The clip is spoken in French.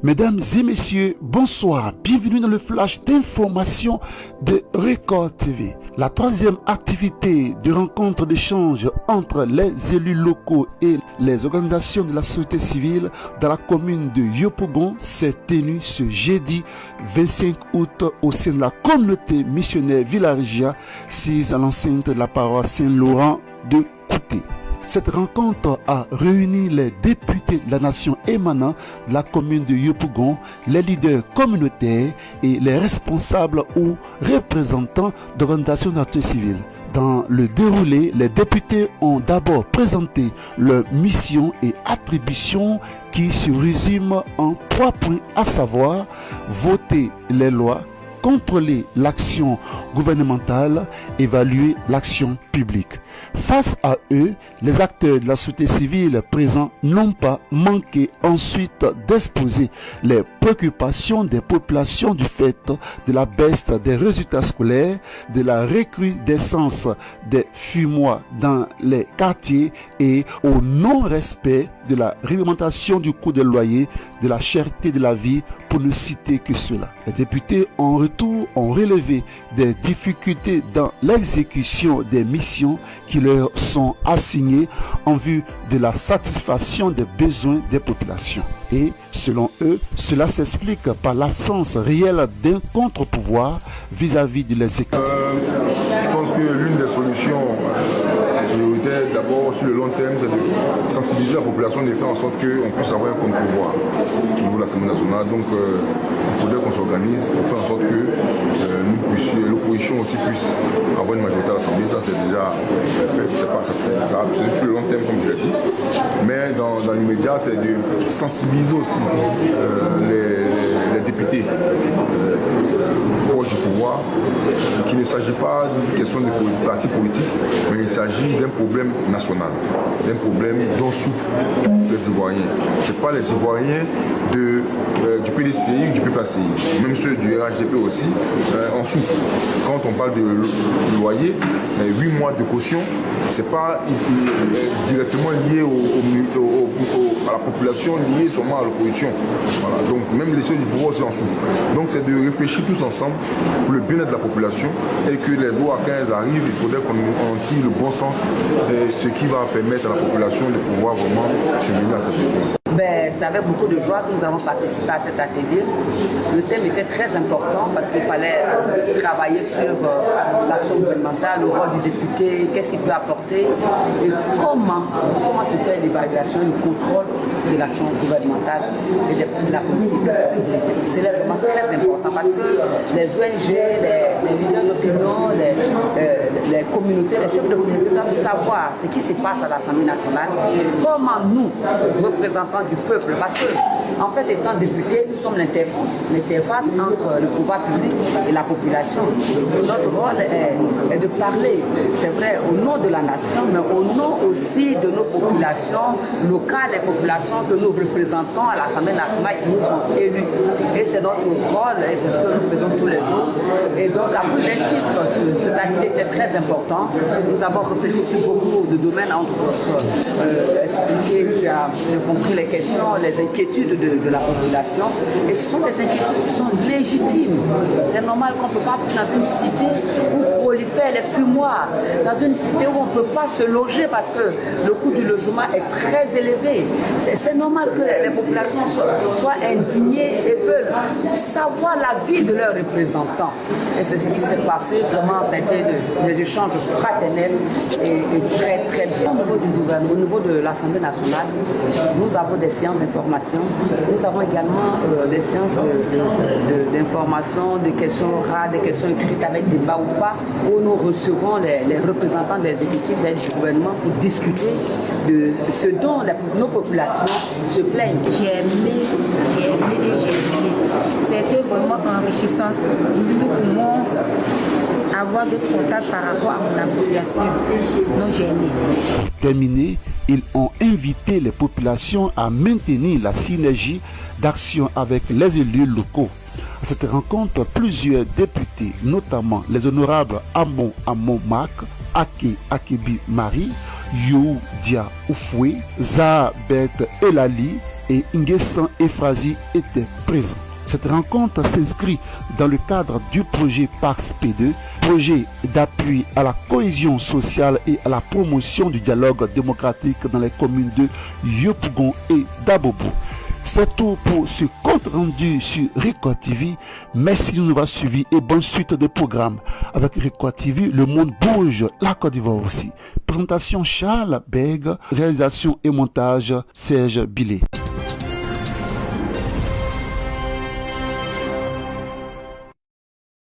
Mesdames et messieurs, bonsoir. Bienvenue dans le flash d'information de Record TV. La troisième activité de rencontre d'échange entre les élus locaux et les organisations de la société civile dans la commune de Yopougon s'est tenue ce jeudi 25 août au sein de la communauté missionnaire Villaregia, sise à l'enceinte de la paroisse Saint-Laurent de Kouté. Cette rencontre a réuni les députés de la nation émanant de la commune de Yopougon, les leaders communautaires et les responsables ou représentants d'organisations de la société civile. Dans le déroulé, les députés ont d'abord présenté leurs missions et attributions qui se résument en 3 points, à savoir voter les lois, contrôler l'action gouvernementale, évaluer l'action publique. Face à eux, les acteurs de la société civile présents n'ont pas manqué ensuite d'exposer les préoccupations des populations du fait de la baisse des résultats scolaires, de la recrudescence des fumoirs dans les quartiers et au non-respect de la réglementation du coût des loyers, de la cherté de la vie, pour ne citer que cela. Les députés en retour ont relevé des difficultés dans l'exécution des missions qui leur sont assignées en vue de la satisfaction des besoins des populations. Et selon eux, cela s'explique par l'absence réelle d'un contre-pouvoir vis-à-vis de l'exécutif. Je pense que l'une des solutions prioritaires, d'abord sur le long terme, c'est de sensibiliser la population et de faire en sorte qu'on puisse avoir un contre-pouvoir au niveau de l'Assemblée nationale. Donc il faudrait qu'on s'organise pour faire en sorte que l'opposition aussi puisse avoir une majorité à l'Assemblée. Ça c'est déjà fait, c'est sur le long terme comme je l'ai dit. Mais dans l'immédiat, c'est de sensibiliser aussi les députés proches du pouvoir, qu'il ne s'agit pas d'une question de parti politique, mais il s'agit d'un problème national, d'un problème dont souffrent tous les Ivoiriens. Ce n'est pas les Ivoiriens du PDCI ou du PPACI, même ceux du RHDP aussi, en souffrent. Quand on parle de loyer, 8 mois de caution, ce n'est pas directement lié à la population, lié seulement à l'opposition. Voilà. Donc même les ceux du pouvoir aussi en souffrent. Donc c'est de réfléchir tous ensemble pour le bien-être de la population et que les lois, quand elles arrivent, il faudrait qu'on tire le bon sens, ce qui va permettre à la population de pouvoir vraiment se mener à cette réforme. C'est avec beaucoup de joie que nous avons participé à cet atelier. Le thème était très important parce qu'il fallait travailler sur l'action gouvernementale, le rôle du député, qu'est-ce qu'il peut apporter et comment se fait l'évaluation et le contrôle de l'action gouvernementale et de la politique publique. C'est vraiment très important parce que les ONG, les leaders d'opinion, les communautés, les chefs de communauté doivent savoir ce qui se passe à l'Assemblée nationale, comment nous, représentants du peuple, parce que en fait, étant députés, nous sommes l'interface entre le pouvoir public et la population. Notre rôle est de parler, c'est vrai, au nom de la nation, mais au nom aussi de nos populations locales, les populations que nous représentons à l'Assemblée nationale qui nous ont élus. Et c'est notre rôle et c'est ce que nous faisons tous les jours. Et donc, à plus d'un titre, cet acte était très important. Nous avons réfléchi sur beaucoup de domaines, entre autres, expliquer, j'ai compris les questions, les inquiétudes de la population. Et ce sont des inquiétudes qui sont légitimes. C'est normal qu'on ne peut pas, dans une cité où prolifèrent les fumoirs, dans une cité où on ne peut pas se loger parce que le coût du logement est très élevé. C'est normal que les populations soient indignées et veulent savoir la vie de leurs représentants. Et c'est ce qui s'est passé. Vraiment, c'était des échanges fraternels et très très bien. Au niveau du gouvernement, au niveau de l'Assemblée nationale, nous avons des séances d'information. Nous avons également des séances d'information, des questions rares, des questions écrites avec débat ou pas, où nous recevons les représentants des exécutifs et du gouvernement pour discuter de ce dont nos populations se plaignent. J'ai aimé. C'était vraiment enrichissant. Nous pouvons avoir d'autres contacts par rapport à mon association. Donc j'ai aimé. Terminé, ils ont invité les populations à maintenir la synergie d'action avec les élus locaux. À cette rencontre, plusieurs députés, notamment les honorables Amon Marc, Ake Akebi Marie, You Dia Oufoué, Zabet Elali, et Nguessan Efrazi étaient présents. Cette rencontre s'inscrit dans le cadre du projet PAX P2, projet d'appui à la cohésion sociale et à la promotion du dialogue démocratique dans les communes de Yopougon et d'Abobo. C'est tout pour ce compte rendu sur Record TV. Merci de nous avoir suivis et bonne suite de programmes. Avec Record TV, le monde bouge, la Côte d'Ivoire aussi. Présentation Charles Beg, réalisation et montage Serge Billet.